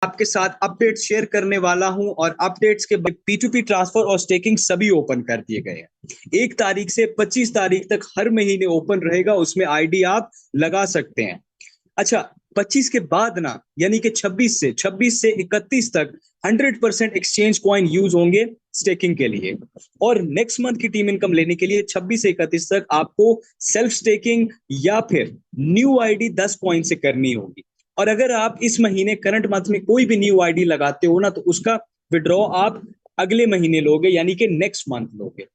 आपके साथ update share करने वाला हूं और अपडेट्स के बाद P2P ट्रांसफर और स्टेकिंग सभी ओपन कर दिए गए हैं। 1 तारीख से 25 तारीख तक हर महीने ओपन रहेगा, उसमें आईडी आप लगा सकते हैं। अच्छा, 25 के बाद ना, यानी कि 26 से 31 तक 100% एक्सचेंज कॉइन यूज होंगे स्टेकिंग के लिए। और नेक्स्ट मंथ की टीम इनकम लेने के लिए 26 से 31 तक आपको सेल्फ स्टेकिंग या फिर न्यू आईडी 10 कॉइन से करनी होगी। और अगर आप इस महीने करंट मंथ में कोई भी न्यू आईडी लगाते हो ना, तो उसका विड्रॉ आप अगले महीने लोगे, यानी कि नेक्स्ट मंथ लोगे।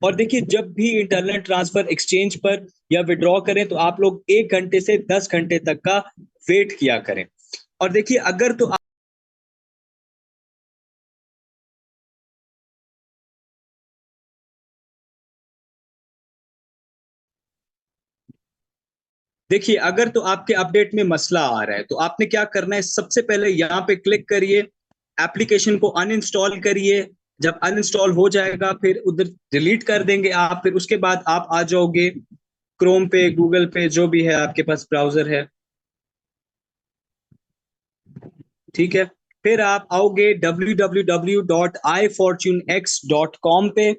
और देखिए, जब भी इंटरनेट ट्रांसफर एक्सचेंज पर या विड्रॉ करें तो आप लोग 1 घंटे से 10 घंटे तक का वेट किया करें। और देखिए, अगर तो देखिए, अगर तो आपके अपडेट में मसला आ रहा है तो आपने क्या करना है, सबसे पहले यहाँ पे क्लिक करिए, एप्लीकेशन को अनइंस्टॉल करिए। जब अनइंस्टॉल हो जाएगा फिर उधर डिलीट कर देंगे आप, फिर उसके बाद आप आ जाओगे क्रोम पे, गूगल पे, जो भी है आपके पास ब्राउजर है, ठीक है। फिर आप आओगे www.ifortunex.com पे।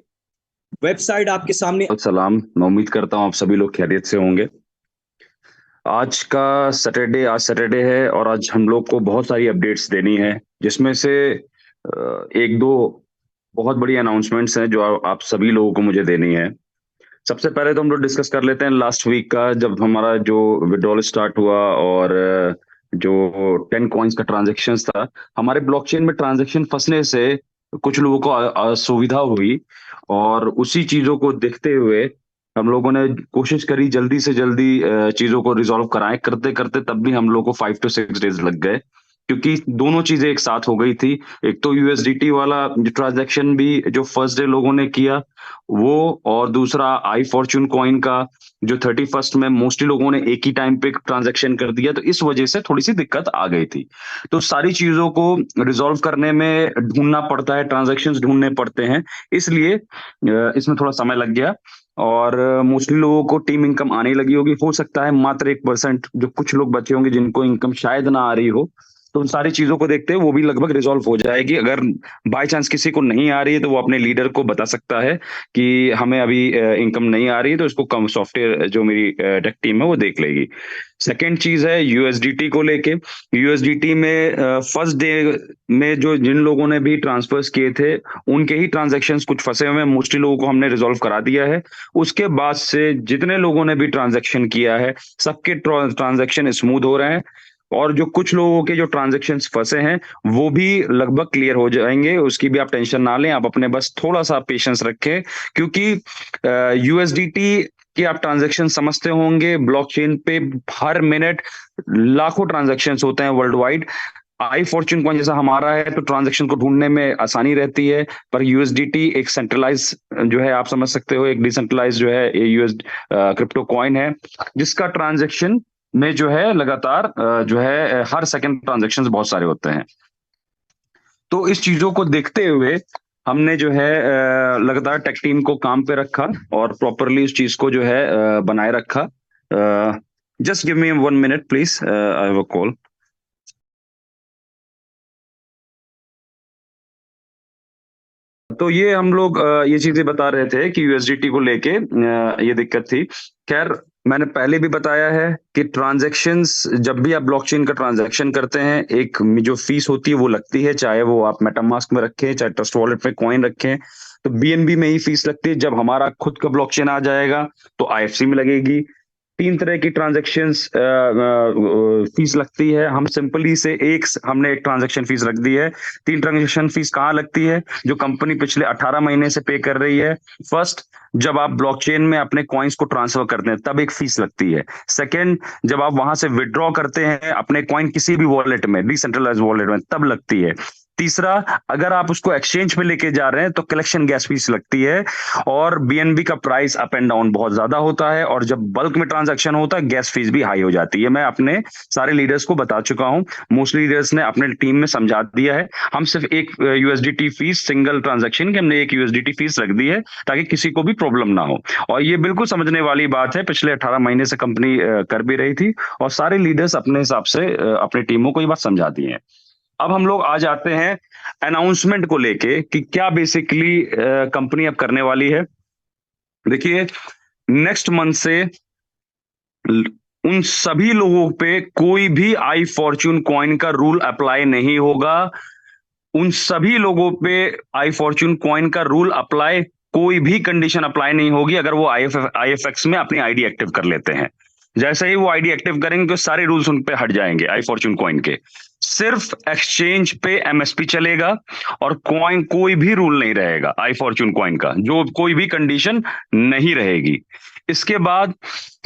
वेबसाइट आपके सामने। सलाम। मैं उम्मीद करता हूँ आप सभी लोग खैरियत से होंगे। आज सैटरडे है और आज हम लोग को बहुत सारी अपडेट्स देनी है, जिसमें से एक दो बहुत बड़ी अनाउंसमेंट्स हैं जो आप सभी लोगों को मुझे देनी है। सबसे पहले तो हम लोग डिस्कस कर लेते हैं लास्ट वीक का, जब हमारा जो विड्रॉल स्टार्ट हुआ और जो 10 कॉइन्स का ट्रांजेक्शन था, हमारे ब्लॉकचेन में ट्रांजेक्शन फंसने से कुछ लोगों को असुविधा हुई। और उसी चीजों को देखते हुए हम लोगों ने कोशिश करी जल्दी से जल्दी चीजों को रिजॉल्व कराएं। करते करते तब भी हम लोग को 5 to 6 डेज लग गए, क्योंकि दोनों चीजें एक साथ हो गई थी। एक तो यूएसडीटी वाला जो ट्रांजैक्शन भी जो फर्स्ट डे लोगों ने किया वो, और दूसरा आई फॉर्च्यून कॉइन का जो 31st में मोस्टली लोगों ने एक ही टाइम पे ट्रांजैक्शन कर दिया, तो इस वजह से थोड़ी सी दिक्कत आ गई थी। तो सारी चीजों को रिजॉल्व करने में ढूंढना पड़ता है, ट्रांजैक्शंस ढूंढने पड़ते हैं, इसलिए इसमें थोड़ा समय लग गया। और मोस्टली लोगों को टीम इनकम आने लगी होगी। हो सकता है मात्र 1% जो कुछ लोग बचे होंगे जिनको इनकम शायद ना आ रही हो। तो उन सारी चीजों को देखते हुए वो भी लगभग रिजॉल्व हो जाएगी। अगर बाय चांस किसी को नहीं आ रही है तो वो अपने लीडर को बता सकता है कि हमें अभी इनकम नहीं आ रही है, तो इसको कम सॉफ्टवेयर जो मेरी टेक टीम है वो देख लेगी। सेकेंड चीज है यूएसडीटी को लेके। यूएसडीटी में फर्स्ट डे में जो जिन लोगों ने भी ट्रांसफर्स किए थे उनके ही ट्रांजैक्शंस कुछ फंसे हुए हैं, मोस्टली लोगों को हमने रिजॉल्व करा दिया है। उसके बाद से जितने लोगों ने भी ट्रांजैक्शन किया है सबके ट्रांजैक्शन स्मूथ हो रहे हैं। और जो कुछ लोगों के जो ट्रांजैक्शंस फंसे हैं वो भी लगभग क्लियर हो जाएंगे, उसकी भी आप टेंशन ना लें। आप अपने बस थोड़ा सा पेशेंस रखें, क्योंकि यूएसडीटी कि आप ट्रांजैक्शन समझते होंगे, ब्लॉकचेन पे हर मिनट लाखों ट्रांजैक्शंस होते हैं वर्ल्ड वाइड। आई फॉर्च्यून कॉइन जैसा हमारा है तो ट्रांजैक्शन को ढूंढने में आसानी रहती है, पर यूएसडीटी एक सेंट्रलाइज जो है, आप समझ सकते हो, एक डिसेंट्रलाइज जो है यूएस क्रिप्टो कॉइन है, जिसका ट्रांजैक्शन में जो है लगातार जो है हर सेकंड ट्रांजैक्शंस बहुत सारे होते हैं। तो इस चीजों को देखते हुए हमने जो है लगातार टेक टीम को काम पे रखा और प्रॉपरली इस चीज को जो है बनाए रखा। Just give me 1 minute please, I have a call. तो ये हम लोग ये चीजें बता रहे थे कि यूएसडीटी को लेके ये दिक्कत थी। खैर, मैंने पहले भी बताया है कि ट्रांजैक्शंस जब भी आप ब्लॉकचेन का ट्रांजैक्शन करते हैं, एक जो फीस होती है वो लगती है, चाहे वो आप मेटामास्क में रखें चाहे ट्रस्ट वॉलेट में कॉइन रखें। तो बीएनबी में ही फीस लगती है। जब हमारा खुद का ब्लॉकचेन आ जाएगा तो आईएफसी में लगेगी। 3 तरह की ट्रांजैक्शंस फीस लगती है। हम सिंपली से हमने एक ट्रांजैक्शन फीस रख दी है। 3 ट्रांजैक्शन फीस कहाँ लगती है? जो कंपनी पिछले 18 महीने से पे कर रही है। फर्स्ट, जब आप ब्लॉकचेन में अपने कॉइन्स को ट्रांसफर करते हैं तब एक फीस लगती है। सेकेंड, जब आप वहां से विड्रॉ करते हैं अपने कॉइन किसी भी वॉलेट में, डिसेंट्रलाइज वॉलेट में, तब लगती है। तीसरा, अगर आप उसको एक्सचेंज पे लेके जा रहे हैं तो कलेक्शन गैस फीस लगती है। और बीएनबी का प्राइस अप एंड डाउन बहुत ज्यादा होता है, और जब बल्क में ट्रांजैक्शन होता है गैस फीस भी हाई हो जाती है। मैं अपने सारे लीडर्स को बता चुका हूं, मोस्टली लीडर्स ने अपने टीम में समझा दिया है। हम सिर्फ एक यूएसडीटी फीस सिंगल ट्रांजैक्शन की हमने एक यूएसडीटी फीस रख दी है, ताकि किसी को भी प्रॉब्लम ना हो। और ये बिल्कुल समझने वाली बात है, पिछले 18 महीने से कंपनी कर भी रही थी और सारे लीडर्स अपने हिसाब से अपनी टीमों को ये बात समझा दी है। अब हम लोग आ जाते हैं अनाउंसमेंट को लेके कि क्या बेसिकली कंपनी अब करने वाली है। देखिए, नेक्स्ट मंथ से उन सभी लोगों पे कोई भी आई फॉर्च्यून कॉइन का रूल अप्लाई नहीं होगा। उन सभी लोगों पे आई फॉर्च्यून कॉइन का रूल अप्लाई, कोई भी कंडीशन अप्लाई नहीं होगी अगर वो आईएफएक्स में अपनी आईडी एक्टिव कर लेते हैं। जैसे ही वो आईडी एक्टिव करेंगे तो सारे रूल्स उन पे हट जाएंगे आई फॉर्च्यून कॉइन के। सिर्फ एक्सचेंज पे एमएसपी चलेगा और कॉइन कोई भी रूल नहीं रहेगा आई फॉर्च्यून कॉइन का, जो कोई भी कंडीशन नहीं रहेगी। इसके बाद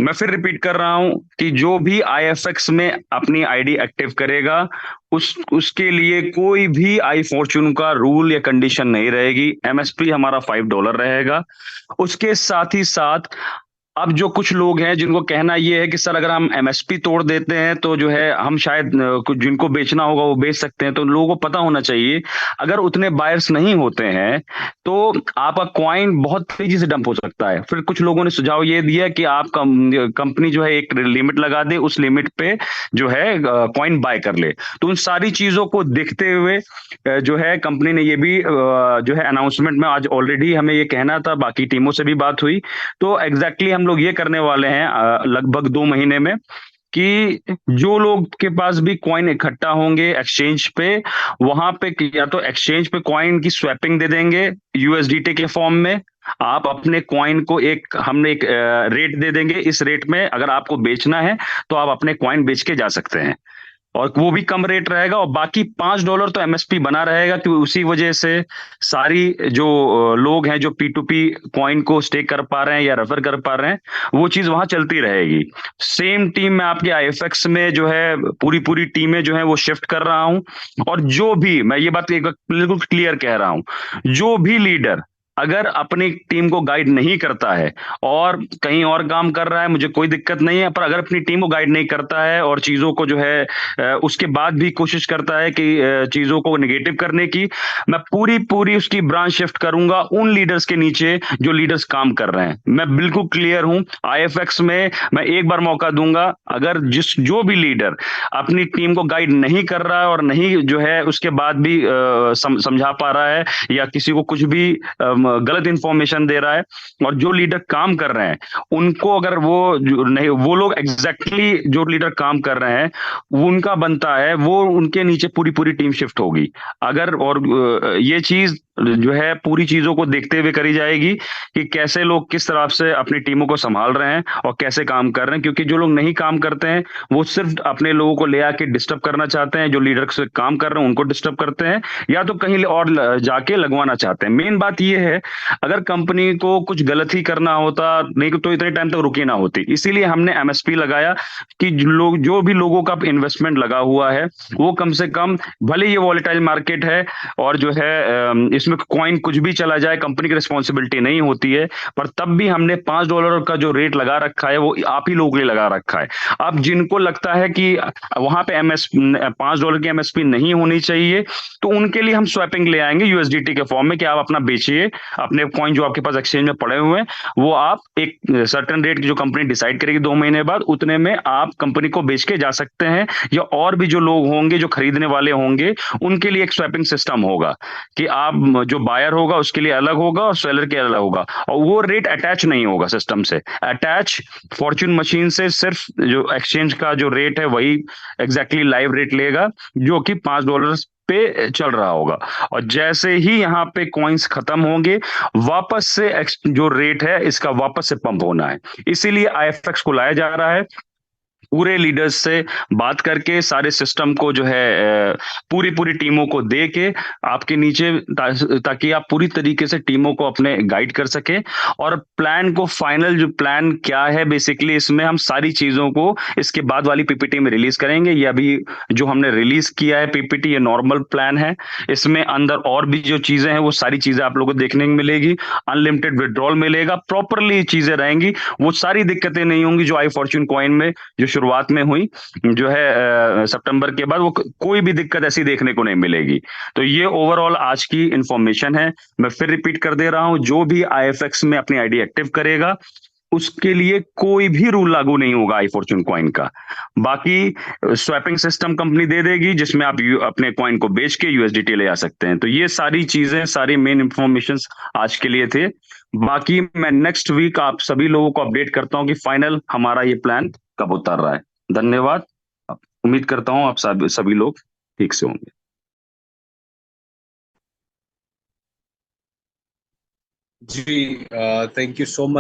मैं फिर रिपीट कर रहा हूं कि जो भी आईएफएक्स में अपनी आईडी एक्टिव करेगा उसके लिए कोई भी आई फॉर्च्यून का रूल या कंडीशन नहीं रहेगी। एमएसपी हमारा $5 रहेगा। उसके साथ ही साथ अब जो कुछ लोग हैं जिनको कहना ये है कि सर अगर हम एमएसपी तोड़ देते हैं तो जो है हम शायद कुछ जिनको बेचना होगा वो बेच सकते हैं, तो लोगों को पता होना चाहिए अगर उतने बायर्स नहीं होते हैं तो आपका कॉइन बहुत तेजी से डंप हो सकता है। फिर कुछ लोगों ने सुझाव ये दिया कि आप कंपनी जो है एक लिमिट लगा दे, उस लिमिट पे जो है कॉइन बाय कर ले। तो उन सारी चीजों को देखते हुए जो है कंपनी ने ये भी जो है अनाउंसमेंट में आज ऑलरेडी हमें ये कहना था, बाकी टीमों से भी बात हुई, तो एग्जैक्टली हम लोग ये करने वाले हैं लगभग 2 महीने में कि जो लोग के पास भी कॉइन इकट्ठा होंगे एक्सचेंज पे, वहां पे या तो एक्सचेंज पे कॉइन की स्वैपिंग दे देंगे यूएसडीटी के फॉर्म में। आप अपने कॉइन को हमने एक रेट दे देंगे, इस रेट में अगर आपको बेचना है तो आप अपने कॉइन बेच के जा सकते हैं, और वो भी कम रेट रहेगा। और बाकी $5 तो एमएसपी बना रहेगा, क्योंकि उसी वजह से सारी जो लोग हैं जो P2P कॉइन को स्टेक कर पा रहे हैं या रेफर कर पा रहे हैं, वो चीज वहां चलती रहेगी। सेम टीम में आपके आईएफएक्स में जो है पूरी पूरी टीमें जो है वो शिफ्ट कर रहा हूं। और जो भी, मैं ये बात बिल्कुल क्लियर कह रहा हूं, जो भी लीडर अगर अपनी टीम को गाइड नहीं करता है और कहीं और काम कर रहा है, मुझे कोई दिक्कत नहीं है, पर अगर अपनी टीम को गाइड नहीं करता है और चीजों को जो है उसके बाद भी कोशिश करता है कि चीजों को नेगेटिव करने की, मैं पूरी पूरी उसकी ब्रांच शिफ्ट करूंगा उन लीडर्स के नीचे जो लीडर्स काम कर रहे हैं। मैं बिल्कुल क्लियर हूं, आईएफएक्स में मैं एक बार मौका दूंगा, अगर जो भी लीडर अपनी टीम को गाइड नहीं कर रहा है और नहीं जो है उसके बाद भी समझा पा रहा है या किसी को कुछ भी गलत इंफॉर्मेशन दे रहा है, और जो लीडर काम कर रहे हैं उनको अगर वो नहीं, वो लोग एग्जैक्टली जो लीडर काम कर रहे हैं उनका बनता है, वो उनके नीचे पूरी पूरी टीम शिफ्ट होगी। अगर और ये चीज जो है पूरी चीजों को देखते हुए करी जाएगी कि कैसे लोग किस तरह से अपनी टीमों को संभाल रहे हैं और कैसे काम कर रहे हैं, क्योंकि जो लोग नहीं काम करते हैं वो सिर्फ अपने लोगों को ले आके डिस्टर्ब करना चाहते हैं, जो लीडर से काम कर रहे हैं उनको डिस्टर्ब करते हैं या तो कहीं और जाके लगवाना चाहते हैं। मेन बात ये है, अगर कंपनी को कुछ गलत ही करना होता नहीं तो इतने टाइम तक रुकी ना होती। इसीलिए हमने एमएसपी लगाया कि जो भी लोगों का इन्वेस्टमेंट लगा हुआ है वो कम से कम, भले ये वॉलेटाइल मार्केट है और जो है इसमें कॉइन कुछ भी चला जाए कंपनी की रिस्पॉन्सिबिलिटी नहीं होती है, पर तब भी हमने $5 का जो रेट लगा रखा है वो आप ही लोगों के लिए लगा रखा है। अब जिनको लगता है कि वहां पे $5 की एमएसपी नहीं होनी चाहिए, तो उनके लिए हम स्वैपिंग ले आएंगे यूएसडीटी के फॉर्म में कि आप अपना बेचिए, अपने कॉइन जो आपके पास एक्सचेंज में पड़े हुए हैं वो आप एक सर्टेन रेट की जो कंपनी डिसाइड करेगी 2 महीने बाद, उतने में आप कंपनी को बेच के जा सकते हैं। या और भी जो लोग होंगे जो खरीदने वाले होंगे उनके लिए एक स्वैपिंग सिस्टम होगा कि आप जो बायर होगा उसके लिए अलग होगा और सेलर के अलग होगा, और वो रेट अटैच नहीं होगा सिस्टम से, अटैच फॉर्च्यून मशीन से सिर्फ जो एक्सचेंज का जो रेट है वही एग्जैक्टली लाइव रेट लेगा जो कि $5 पे चल रहा होगा। और जैसे ही यहाँ पे कॉइन्स खत्म होंगे वापस से जो रेट है इसका वापस से पंप होना है। इसीलिए आईएफएक्स को लाया जा रहा है, पूरे लीडर्स से बात करके सारे सिस्टम को जो है पूरी पूरी टीमों को दे के आपके नीचे, ताकि आप पूरी तरीके से टीमों को अपने गाइड कर सके। और प्लान को, फाइनल जो प्लान क्या है बेसिकली, इसमें हम सारी चीजों को इसके बाद वाली पीपीटी में रिलीज करेंगे। ये अभी जो हमने रिलीज किया है पीपीटी, ये नॉर्मल प्लान है। इसमें अंदर और भी जो चीजें हैं वो सारी चीजें आप लोगों को देखने को मिलेगी, अनलिमिटेड विड्रॉल मिलेगा, प्रॉपरली चीजें रहेंगी, वो सारी दिक्कतें नहीं होंगी जो आई फॉर्च्यून कॉइन में जो शुरुआत में हुई जो है सितंबर के बाद, वो कोई भी दिक्कत ऐसी देखने को नहीं मिलेगी। तो ये ओवरऑल आज की इंफॉर्मेशन है। मैं फिर रिपीट कर दे रहा हूं, जो भी आईएफएक्स में अपनी आईडी एक्टिव करेगा उसके लिए कोई भी रूल लागू नहीं होगा आई फॉर्च्यून कॉइन का। बाकी स्वैपिंग सिस्टम कंपनी दे देगी जिसमें आप अपने कॉइन को बेच के यूएसडीटी ले आ सकते हैं। तो ये सारी चीजें, सारी मेन इंफॉर्मेशन आज के लिए थे। बाकी मैं नेक्स्ट वीक आप सभी लोगों को अपडेट करता हूं कि फाइनल हमारा ये प्लान कब उतर रहा है। धन्यवाद। उम्मीद करता हूं आप सभी लोग ठीक से होंगे। जी, थैंक यू सो मच।